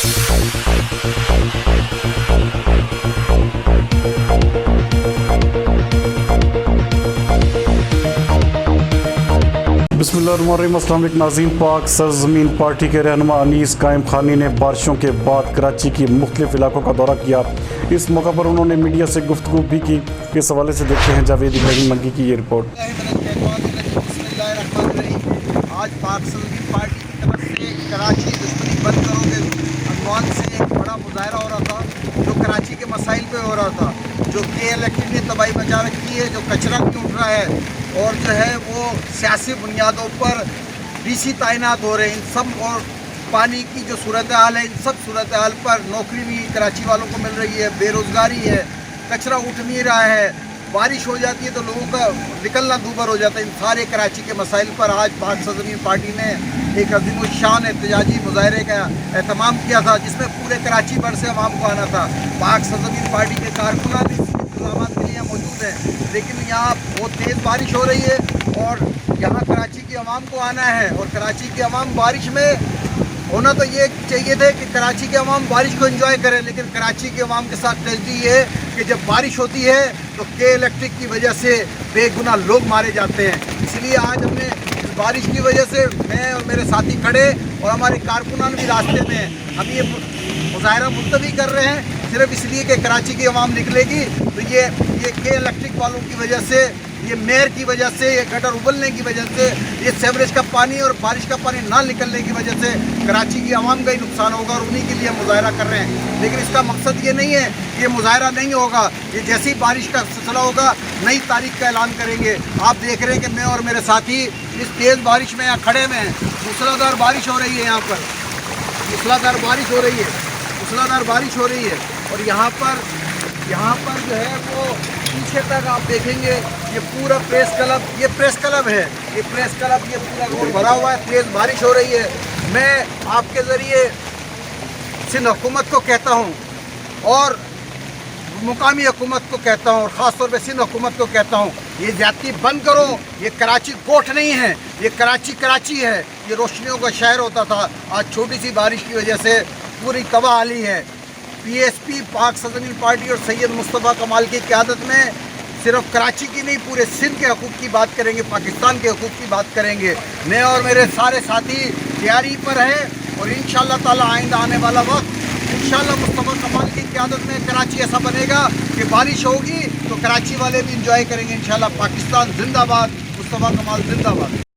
بسم اللہ الرحمن الرحیم۔ السلام علیکم ناظرین۔ پاک سرزمین پارٹی کے رہنما انیس قائم خانی نے بارشوں کے بعد کراچی کی مختلف علاقوں کا دورہ کیا۔ اس موقع پر انہوں نے میڈیا سے گفتگو بھی کی۔ اس حوالے سے دیکھتے ہیں جاوید ابراہیم منگی کی یہ رپورٹ۔ آج پاک سرزمین پارٹی کی طرف سے کراچی دشمنی بند کرو کے عنوان سے ایک بڑا مظاہرہ ہو رہا تھا، جو کراچی کے مسائل پہ ہو رہا تھا، جو کےلئے نے تباہی مچا رکھی ہے، جو کچرا نہیں اٹھ رہا ہے اور جو ہے وہ سیاسی بنیادوں پر ڈی سی تعینات ہو رہے ہیں، ان سب اور پانی کی جو صورتحال ہے، ان سب صورتحال پر نوکری نہیں کراچی والوں کو مل رہی ہے، بے روزگاری ہے، کچرا اٹھ نہیں رہا ہے، بارش ہو جاتی ہے تو لوگوں کا نکلنا دوبھر ہو جاتا ہے۔ ان سارے کراچی کے مسائل پر آج پاک سرزمین پارٹی نے ایک عظیم الشان احتجاجی مظاہرے کا اہتمام کیا تھا، جس میں پورے کراچی بھر سے عوام کو آنا تھا۔ پاک سرزمین پارٹی کے کارکنان اس انتظامات کے لیے موجود ہیں، لیکن یہاں بہت تیز بارش ہو رہی ہے اور یہاں کراچی کی عوام کو آنا ہے، اور کراچی کی عوام بارش میں ہونا تو یہ چاہیے تھے کہ کراچی کے عوام بارش کو انجوائے کریں، لیکن کراچی کے عوام کے ساتھ ٹریجڈی یہ ہے کہ جب بارش ہوتی ہے تو کےلئے کی وجہ سے بے گناہ لوگ مارے جاتے ہیں۔ اس لیے آج ہم نے اس بارش کی وجہ سے میں اور میرے ساتھی کھڑے اور ہمارے کارکنان بھی راستے میں ہیں۔ ہم یہ مظاہرہ ملتوی کر رہے ہیں صرف اس لیے کہ کراچی کی عوام نکلے گی تو یہ کےلئے والوں کی وجہ سے، یہ میئر کی وجہ سے، یہ گٹر ابلنے کی وجہ سے، یہ سیوریج کا پانی اور بارش کا پانی نہ نکلنے کی وجہ سے کراچی کی عوام کا ہی نقصان ہوگا، اور انہی کے لیے مظاہرہ کر رہے ہیں۔ لیکن اس کا مقصد یہ نہیں ہے کہ یہ مظاہرہ نہیں ہوگا، یہ جیسی بارش کا سلسلہ ہوگا نئی تاریخ کا اعلان کریں گے۔ آپ دیکھ رہے ہیں کہ میں اور میرے ساتھی اس تیز بارش میں یہاں کھڑے میں ہیں، موسلادھار بارش ہو رہی ہے، یہاں پر موسلادھار بارش ہو رہی ہے، موسلادھار بارش ہو رہی ہے، اور یہاں پر جو ہے وہ پیچھے تک آپ دیکھیں گے یہ پورا پریس کلب، یہ پریس کلب ہے، یہ پریس کلب، یہ پورا روڈ بھرا ہوا ہے، تیز بارش ہو رہی ہے۔ میں آپ کے ذریعے سندھ حکومت کو کہتا ہوں اور مقامی حکومت کو کہتا ہوں، اور خاص طور پہ سندھ حکومت کو کہتا ہوں، یہ زیادتی بند کرو۔ یہ کراچی کوٹ نہیں ہے، یہ کراچی ہے، یہ روشنیوں کا شہر ہوتا تھا، آج چھوٹی سی بارش کی وجہ سے پوری تباہ حالی ہے۔ پی ایس پی پاک سرزمین پارٹی اور سید مصطفیٰ کمال کی قیادت میں صرف کراچی کی نہیں پورے سندھ کے حقوق کی بات کریں گے، پاکستان کے حقوق کی بات کریں گے۔ میں اور میرے سارے ساتھی تیاری پر ہیں، اور انشاءاللہ تعالی آئندہ آنے والا وقت انشاءاللہ مصطفیٰ کمال کی قیادت میں کراچی ایسا بنے گا کہ بارش ہوگی تو کراچی والے بھی انجوائے کریں گے انشاءاللہ۔ پاکستان زندہ باد، مصطفیٰ کمال زندہ باد۔